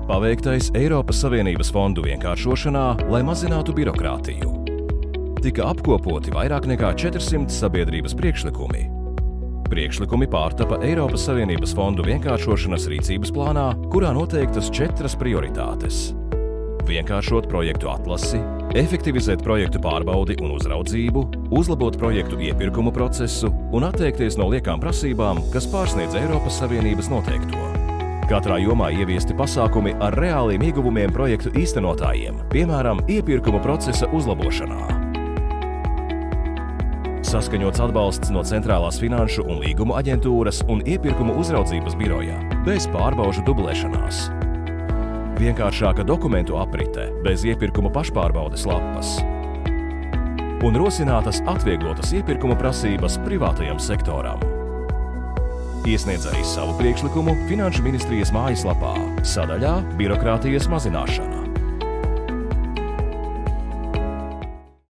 Paveiktais Eiropas Savienības fondu vienkāršošanā, lai mazinātu birokrātiju. Tika apkopoti vairāk nekā 400 sabiedrības priekšlikumi. Priekšlikumi pārtapa Eiropas Savienības fondu vienkāršošanas rīcības plānā, kurā noteiktas 4 prioritātes. Vienkāršot projektu atlasi, efektivizēt projektu pārbaudi un uzraudzību, uzlabot projektu iepirkumu procesu un atteikties no liekām prasībām, kas pārsniedz Eiropas Savienības noteikto. Katrā jomā ieviesti pasākumi ar reāliem ieguvumiem projektu īstenotājiem, piemēram, iepirkuma procesa uzlabošanā. Saskaņots atbalsts no Centrālās finanšu un līgumu aģentūras un iepirkumu uzraudzības biroja, bez pārbaužu dublēšanās. Vienkāršāka dokumentu aprite, bez iepirkuma pašpārbaudes lapas. Un rosinātas atvieglotas iepirkuma prasības privātajam sektoram. Iesniedzējis savu priekšlikumu Finanšu ministrijas mājaslapā, sadaļā Birokrātijas mazināšana.